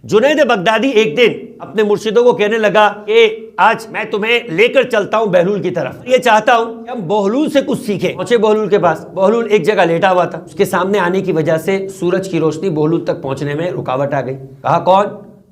جنید بغدادی ایک دن اپنے مرشدوں کو کہنے لگا کہ آج میں تمہیں لے کر چلتا ہوں بہلول کی طرف، یہ چاہتا ہوں کہ ہم بہلول سے کچھ سیکھیں۔ پہنچے بہلول کے پاس، بہلول ایک جگہ لیٹا ہوا تھا، اس کے سامنے آنے کی وجہ سے سورج کی روشنی بہلول تک پہنچنے میں رکاوٹ آ گئی۔ کہا کون؟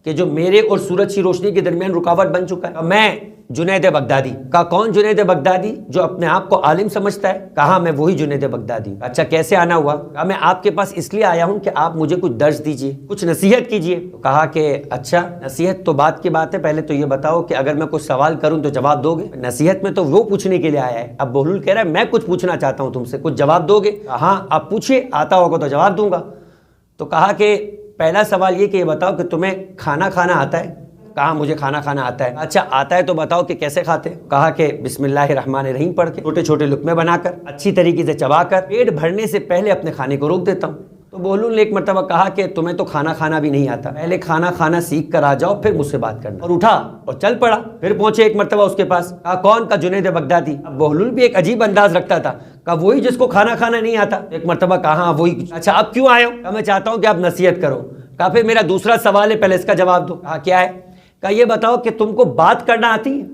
کہ جو میرے اور سورج کی روشنی کے درمیان رکاوٹ بن چکا ہے، میں جنید بغدادی۔ کہا کون جنید بغدادی؟ جو اپنے آپ کو عالم سمجھتا ہے۔ کہا میں وہی جنید بغدادی ہوں۔ اچھا کیسے آنا ہوا؟ کہا میں آپ کے پاس اس لیے آیا ہوں کہ آپ مجھے کچھ درس دیجئے، کچھ نصیحت کیجئے۔ کہا کہ اچھا نصیحت تو بات کی بات ہے، پہلے تو یہ بتاؤ کہ اگر میں کچھ سوال کروں تو جواب دو گے؟ نصیحت میں تو وہ پوچھنے کے لیے آیا ہے۔ اب بہلول کہہ رہا ہے میں کچھ پوچھنا چاہتا ہوں تم سے، کچھ جواب دو گے؟ ہاں آپ پوچھئے، آتا ہوگا تو جواب دوں گا۔ تو کہا کہ پہلا سوال یہ کہ یہ بتاؤ کہ تمہیں کھانا کھانا آتا ہے؟ کہا مجھے کھانا کھانا آتا ہے۔ اچھا آتا ہے تو بتاؤ کہ کیسے کھاتے؟ کہا کہ بسم اللہ الرحمن الرحیم پڑھ کے، چھوٹے چھوٹے لقمے بنا کر، اچھی طریقے سے چبا کر، پیٹ بھرنے سے پہلے اپنے کھانے کو روک دیتا ہوں۔ تو بہلول نے ایک مرتبہ کہا کہ تمہیں تو کھانا کھانا بھی نہیں آتا، پہلے کھانا کھانا سیکھ کر آ جاؤ پھر مجھ سے بات کرنا۔ اور اٹھا اور چل پڑا۔ پھر پہنچے ایک مرتبہ اس کے پاس، کہا کون؟ کا جنید بغدادی۔ اب بہلول بھی ایک عجیب انداز رکھتا تھا، کہا وہی جس کو کھانا کھانا نہیں آتا۔ ایک مرتبہ کہا ہاں وہی۔ اچھا اب کیوں آئے ہو؟ کہا میں چاہتا ہوں کہ آپ نصیحت کرو۔ کہا پھر میرا دوسرا سوال ہے، پہلے اس کا جواب دو۔ کہا کیا ہے؟ کہا یہ بتاؤ کہ تم کو بات کرنا آتی ہے؟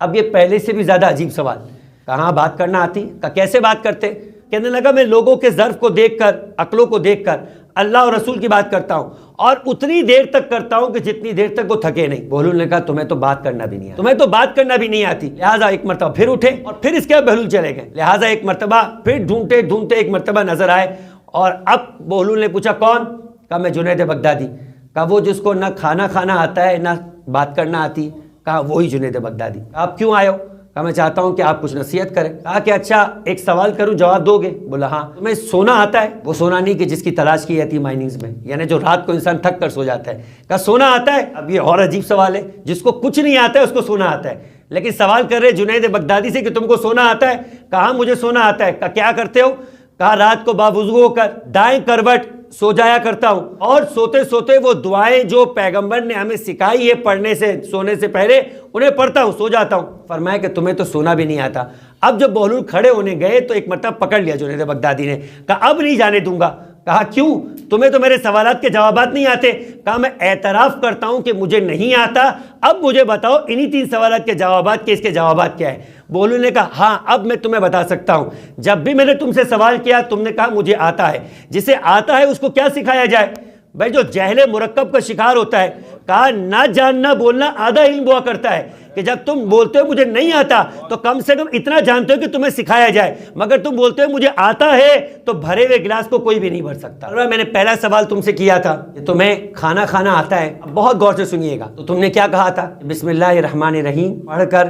اب یہ پہلے سے بھی زیادہ عجیب سوال۔ کہاں بات کرنا آتی ہے؟ کہا کیسے بات کرتے؟ کہنے لگا میں لوگوں کے ظرف کو دیکھ کر، عقلوں کو دیکھ کر اللہ اور رسول کی بات کرتا ہوں، اور اتنی دیر تک کرتا ہوں کہ جتنی دیر تک وہ تھکے نہیں۔ بہلول نے کہا تمہیں تو بات کرنا بھی نہیں آتی، تمہیں تو بات کرنا بھی نہیں آتی۔ لہٰذا ایک مرتبہ پھر اٹھے اور پھر اس کے بعد بہلول چلے گئے۔ لہٰذا ایک مرتبہ پھر ڈھونڈتے ڈھونڈتے ایک مرتبہ نظر آئے، اور اب بہلول نے پوچھا کون؟ کہا میں جنید بغدادی۔ کہا وہ جس کو نہ کھانا کھانا آتا ہے نہ بات کرنا آتی؟ کہا وہی جنید بغدادی۔ آپ کیوں آئے ہو؟ کہا میں چاہتا ہوں کہ آپ کچھ نصیحت کریں۔ کہا کہ اچھا ایک سوال کروں جواب دو گے؟ بولا ہاں۔ تمہیں سونا آتا ہے؟ وہ سونا نہیں کہ جس کی تلاش کی جاتی ہے مائننگز میں، یعنی جو رات کو انسان تھک کر سو جاتا ہے۔ کہا سونا آتا ہے؟ اب یہ اور عجیب سوال ہے، جس کو کچھ نہیں آتا ہے اس کو سونا آتا ہے، لیکن سوال کر رہے جنید بغدادی سے کہ تم کو سونا آتا ہے؟ کہا مجھے سونا آتا ہے۔ کہا کیا کرتے ہو؟ کہا رات کو باوضو ہو کر دائیں کروٹ سو جایا کرتا ہوں، اور سوتے سوتے وہ دعائیں جو پیغمبر نے ہمیں سکھائی ہے پڑھنے سے سونے سے پہلے انہیں پڑھتا ہوں، سو جاتا ہوں۔ فرمایا کہ تمہیں تو سونا بھی نہیں آتا۔ اب جب بہلول کھڑے ہونے گئے تو ایک مرتبہ پکڑ لیا جنید بغدادی نے، کہا اب نہیں جانے دوں گا۔ کہا کیوں؟ تمہیں تو میرے سوالات کے جوابات نہیں آتے۔ کہا میں اعتراف کرتا ہوں کہ مجھے نہیں آتا، اب مجھے بتاؤ انہی 3 سوالات کے جوابات کے اس کے جوابات کیا ہے؟ بہلول نے کہا ہاں اب میں تمہیں بتا سکتا ہوں، جب بھی میں نے تم سے سوال کیا تم نے کہا مجھے آتا ہے، جسے آتا ہے اس کو کیا سکھایا جائے؟ بھائی جو جہل مرکب کا شکار ہوتا ہے، کہا نہ جاننا بولنا آدھا علم ہوا کرتا ہے، کہ جب تم بولتے ہو مجھے نہیں آتا تو کم سے کم اتنا جانتے ہو کہ تمہیں سکھایا جائے، مگر تم بولتے ہو مجھے آتا ہے تو بھرے ہوئے گلاس کو کوئی بھی نہیں بھر سکتا۔ میں نے پہلا سوال تم سے کیا تھا کہ تمہیں کھانا کھانا آتا ہے، اب بہت غور سے سنیے گا، تو تم نے کیا کہا تھا؟ بسم اللہ الرحمن الرحیم پڑھ کر،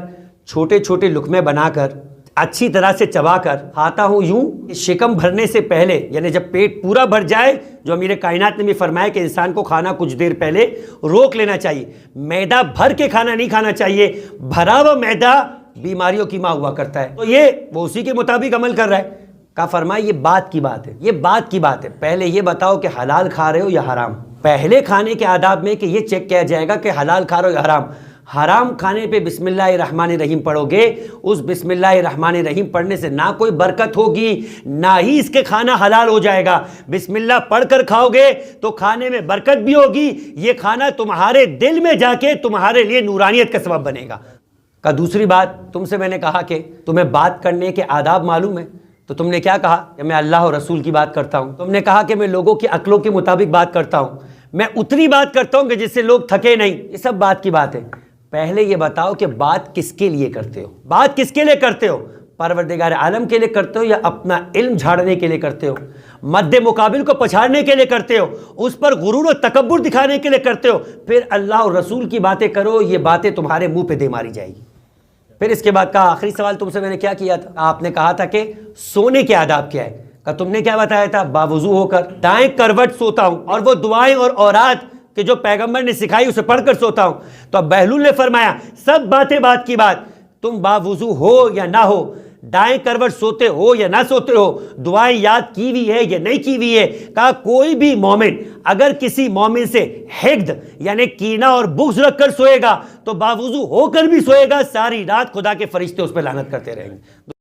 چھوٹے چھوٹے لقمے بنا کر، اچھی طرح سے چبا کر کھاتا ہوں، یوں کہ شکم بھرنے سے پہلے، یعنی جب پیٹ پورا بھر جائے، جو امیر کائنات نے بھی فرمایا کہ انسان کو کھانا کچھ دیر پہلے روک لینا چاہیے، معدہ بھر کے کھانا نہیں کھانا چاہیے، بھرا ہوا معدہ بیماریوں کی ماں ہوا کرتا ہے، تو یہ وہ اسی کے مطابق عمل کر رہا ہے۔ کہا فرمایا یہ بات کی بات ہے، یہ بات کی بات ہے، پہلے یہ بتاؤ کہ حلال کھا رہے ہو یا حرام؟ پہلے کھانے کے آداب میں کہ یہ چیک کیا جائے گا کہ حلال کھا رہے ہو یا حرام۔ حرام کھانے پہ بسم اللہ الرحمن الرحیم پڑھو گے، اس بسم اللہ الرحمن الرحیم پڑھنے سے نہ کوئی برکت ہوگی، نہ ہی اس کے کھانا حلال ہو جائے گا۔ بسم اللہ پڑھ کر کھاؤ گے تو کھانے میں برکت بھی ہوگی، یہ کھانا تمہارے دل میں جا کے تمہارے لیے نورانیت کا سبب بنے گا۔ کا دوسری بات تم سے میں نے کہا کہ تمہیں بات کرنے کے آداب معلوم ہے، تو تم نے کیا کہا؟ کہ میں اللہ اور رسول کی بات کرتا ہوں۔ تم نے کہا کہ میں لوگوں کی عقلوں کے مطابق بات کرتا ہوں، میں اتنی بات کرتا ہوں کہ جس سے لوگ تھکے نہیں۔ یہ سب بات کی بات ہے۔ پہلے یہ بتاؤ کہ بات کس کے لیے کرتے ہو؟ بات کس کے لیے کرتے ہو؟ پروردگار عالم کے لیے کرتے ہو یا اپنا علم جھاڑنے کے لیے کرتے ہو؟ مد مقابل کو پچھاڑنے کے لیے کرتے ہو؟ اس پر غرور و تکبر دکھانے کے لیے کرتے ہو؟ پھر اللہ اور رسول کی باتیں کرو، یہ باتیں تمہارے منہ پہ دے ماری جائے گی۔ پھر اس کے بعد کہا آخری سوال تم سے میں نے کیا کیا تھا؟ آپ نے کہا تھا کہ سونے کے آداب کیا ہے؟ کہ تم نے کیا بتایا تھا؟ باوضو ہو کر دائیں کروٹ سوتا ہوں، اور وہ دعائیں اور اوراد کہ جو پیغمبر نے سکھائی اسے پڑھ کر سوتا ہوں۔ تو اب بہلول نے فرمایا سب باتیں بات کی بات، تم باوضو ہو یا نہ ہو، دائیں کروٹ سوتے ہو یا نہ سوتے ہو، دعائیں یاد کی ہوئی ہے یا نہیں کی ہوئی ہے، کہا کوئی بھی مومن اگر کسی مومن سے حقد یعنی کینہ اور بغض رکھ کر سوئے گا تو باوضو ہو کر بھی سوئے گا، ساری رات خدا کے فرشتے اس پہ لعنت کرتے رہیں گے۔